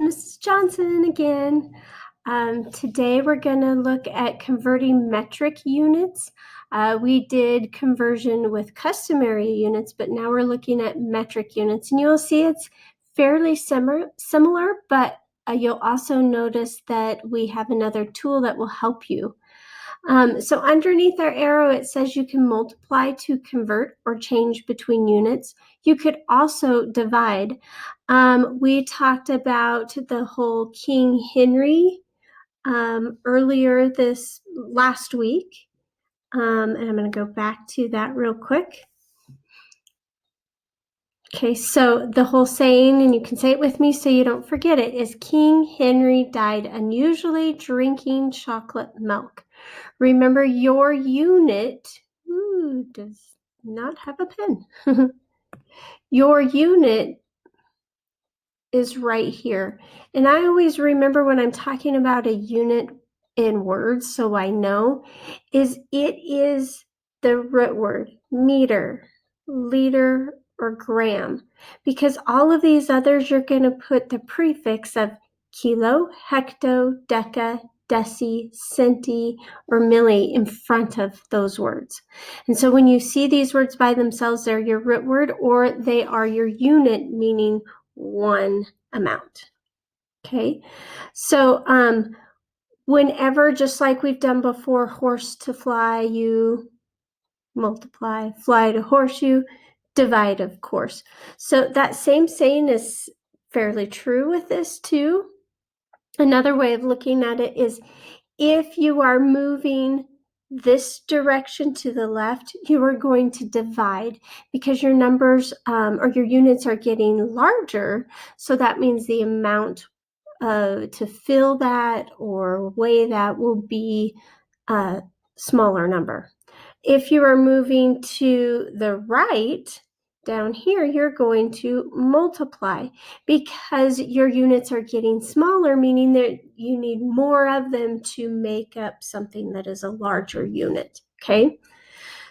Mrs. Johnson again. Today we're going to look at converting metric units. We did conversion with customary units, but now we're looking at metric units. And you'll see it's fairly similar, but you'll also notice that we have another tool that will help you. So underneath our arrow, it says you can multiply to convert or change between units. You could also divide. We talked about the whole King Henry earlier this last week. And I'm going to go back to that real quick. Okay, so the whole saying, and you can say it with me so you don't forget it, is King Henry died unusually drinking chocolate milk. Remember, your unit does not have a pen. Your unit is right here. And I always remember when I'm talking about a unit in words, so I know, it is the root word, meter, liter, or gram. Because all of these others, you're going to put the prefix of kilo, hecto, deca, deci, centi, or milli in front of those words. And so when you see these words by themselves, they're your root word, or they are your unit, meaning one amount. Okay, so whenever, just like we've done before, horse to fly, you multiply, fly to horseshoe, divide, of course. So that same saying is fairly true with this too. Another way of looking at it is if you are moving this direction to the left, you are going to divide because your numbers or your units are getting larger. So that means the amount to fill that or weigh that will be a smaller number. If you are moving to the right, down here, you're going to multiply because your units are getting smaller, meaning that you need more of them to make up something that is a larger unit, okay?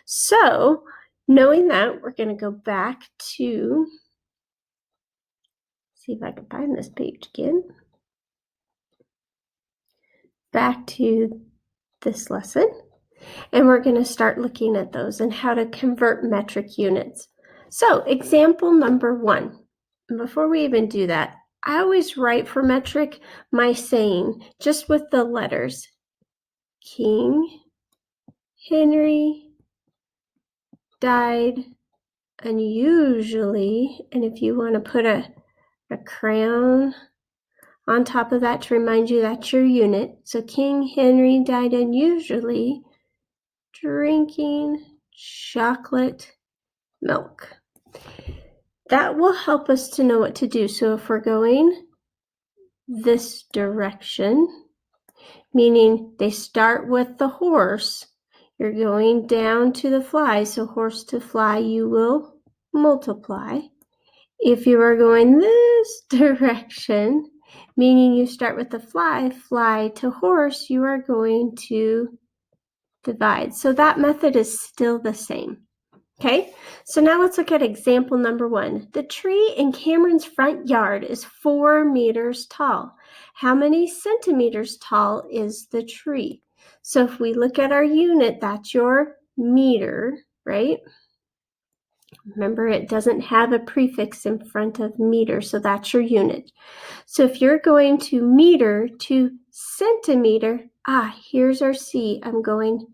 So, knowing that, we're going to go back to, see if I can find this page again. Back to this lesson. And we're going to start looking at those and how to convert metric units. So example number 1. And before we even do that, I always write for metric my saying just with the letters. King Henry died unusually, and if you want to put a crown on top of that to remind you that's your unit. So King Henry died unusually drinking chocolate milk. That will help us to know what to do. So if we're going this direction, meaning they start with the horse, you're going down to the fly. So horse to fly, you will multiply. If you are going this direction, meaning you start with the fly to horse, you are going to divide. So that method is still the same. Okay, so now let's look at example number 1. The tree in Cameron's front yard is 4 meters tall. How many centimeters tall is the tree? So if we look at our unit, that's your meter, right? Remember, it doesn't have a prefix in front of meter, so that's your unit. So if you're going to meter to centimeter, here's our C. I'm going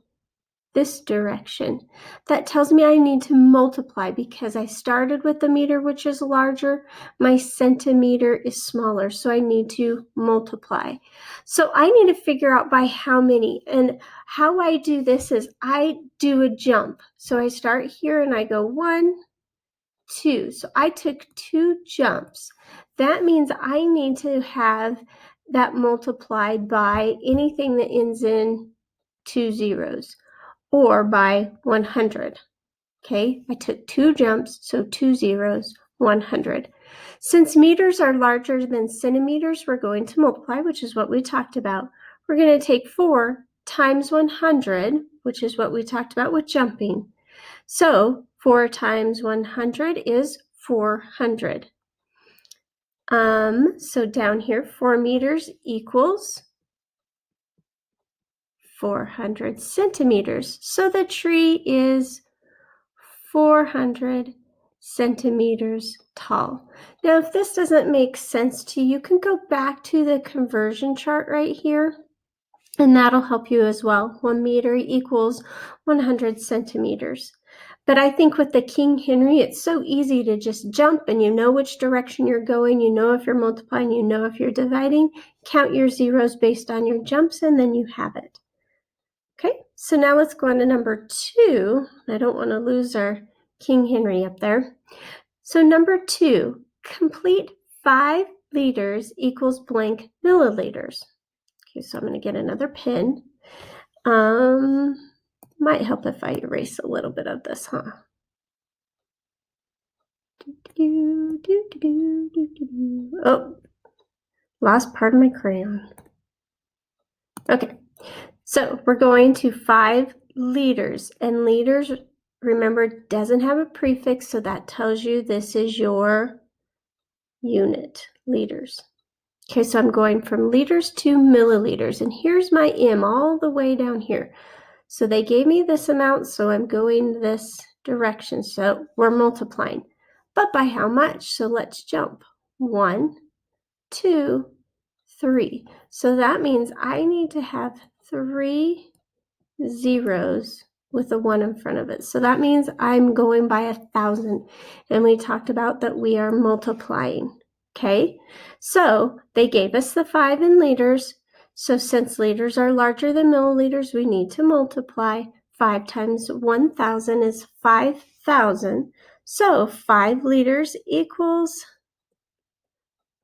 this direction. That tells me I need to multiply because I started with the meter, which is larger. My centimeter is smaller, so I need to multiply. So I need to figure out by how many. And how I do this is I do a jump. So I start here and I go 1, 2. So I took 2 jumps. That means I need to have that multiplied by anything that ends in 2 zeros. Or by 100. Okay, I took 2 jumps, so 2 zeros, 100. Since meters are larger than centimeters, we're going to multiply, which is what we talked about. We're going to take 4 times 100, which is what we talked about with jumping. So 4 times 100 is 400. So down here, 4 meters equals 400 centimeters. So the tree is 400 centimeters tall. Now, if this doesn't make sense to you, you can go back to the conversion chart right here, and that'll help you as well. 1 meter equals 100 centimeters. But I think with the King Henry, it's so easy to just jump and you know which direction you're going. You know if you're multiplying, you know if you're dividing. Count your zeros based on your jumps, and then you have it. Okay, so now let's go on to number 2. I don't want to lose our King Henry up there. So number 2, complete 5 liters equals blank milliliters. Okay, so I'm going to get another pen. Might help if I erase a little bit of this, huh? Oh, lost part of my crayon. Okay, so we're going to 5 liters, and liters, remember, doesn't have a prefix, so that tells you this is your unit, liters. Okay, so I'm going from liters to milliliters, and here's my M all the way down here. So they gave me this amount, so I'm going this direction. So we're multiplying, but by how much? So let's jump. 1, 2, 3. So that means I need to have 3 zeros with a 1 in front of it. So that means I'm going by 1,000. And we talked about that we are multiplying. Okay, so they gave us the 5 in liters. So since liters are larger than milliliters, we need to multiply. 5 times 1,000 is 5,000. So 5 liters equals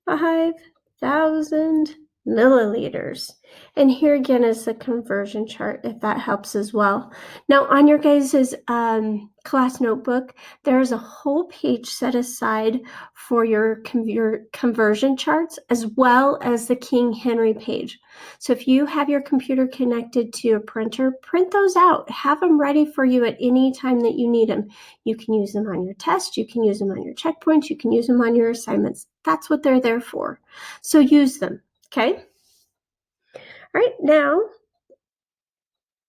5,000 milliliters. And here again is the conversion chart, if that helps as well. Now on your guys' class notebook, there's a whole page set aside for your conversion charts, as well as the King Henry page. So if you have your computer connected to a printer, print those out. Have them ready for you at any time that you need them. You can use them on your test, you can use them on your checkpoints, you can use them on your assignments. That's what they're there for. So use them, okay? All right, now,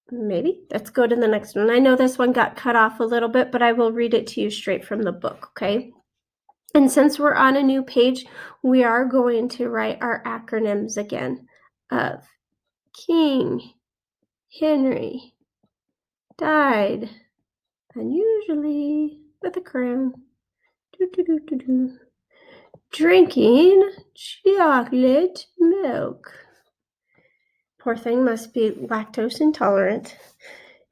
maybe let's go to the next one. I know this one got cut off a little bit, but I will read it to you straight from the book, okay? And since we're on a new page, we are going to write our acronyms again of King Henry died unusually with a crown. Drinking chocolate milk. Poor thing must be lactose intolerant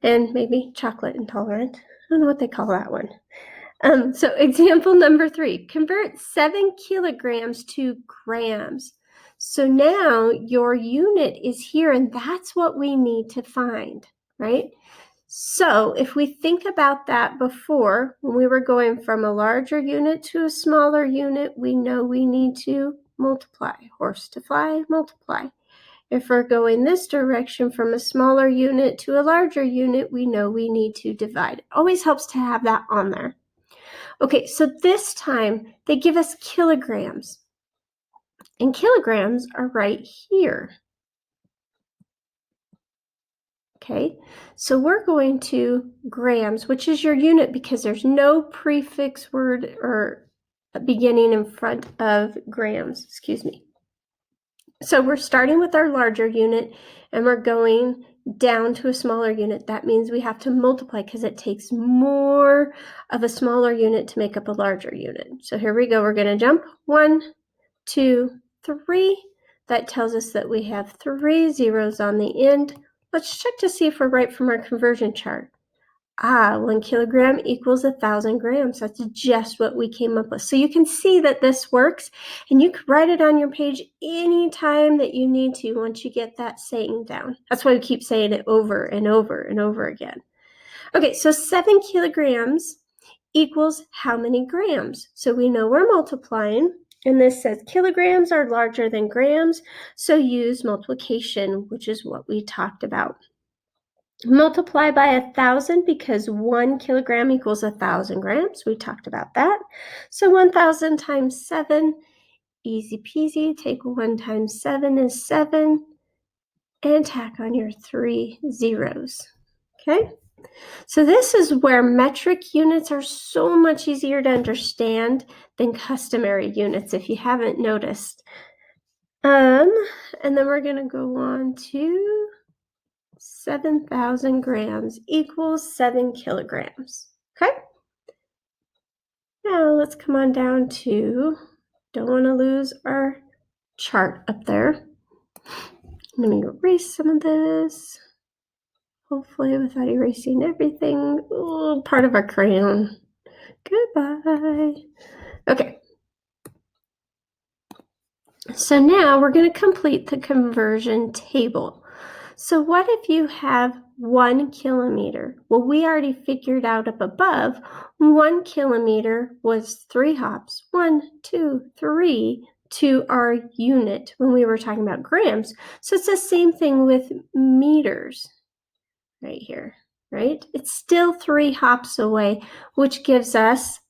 and maybe chocolate intolerant. I don't know what they call that one. So example number 3, convert 7 kilograms to grams. So now your unit is here, and that's what we need to find, right? So if we think about that before, when we were going from a larger unit to a smaller unit, we know we need to multiply. Horse to fly, multiply. If we're going this direction from a smaller unit to a larger unit, we know we need to divide. It always helps to have that on there. Okay, so this time they give us kilograms, and kilograms are right here. Okay, so we're going to grams, which is your unit because there's no prefix word or beginning in front of grams, excuse me. So we're starting with our larger unit and we're going down to a smaller unit. That means we have to multiply because it takes more of a smaller unit to make up a larger unit. So here we go. We're going to jump 1, 2, 3. That tells us that we have 3 zeros on the end. Let's check to see if we're right from our conversion chart. 1 kilogram equals 1,000 grams. That's just what we came up with. So you can see that this works, and you can write it on your page anytime that you need to once you get that saying down. That's why we keep saying it over and over and over again. Okay, so 7 kilograms equals how many grams? So we know we're multiplying, and this says kilograms are larger than grams, so use multiplication, which is what we talked about. Multiply by 1,000 because 1 kilogram equals 1,000 grams. We talked about that. So 1,000 times 7 Easy peasy. Take 1 times 7 is 7. And tack on your 3 zeros. Okay? So this is where metric units are so much easier to understand than customary units, if you haven't noticed. And then we're going to go on to 7,000 grams equals 7 kilograms. Okay? Now let's come on down to, don't want to lose our chart up there. Let me erase some of this. Hopefully without erasing everything. Ooh, part of our crayon. Goodbye. Okay. So now we're going to complete the conversion table. So what if you have 1 kilometer? Well, we already figured out up above, 1 kilometer was 3 hops. 1, 2, 3 to our unit when we were talking about grams. So it's the same thing with meters right here, right? It's still 3 hops away, which gives us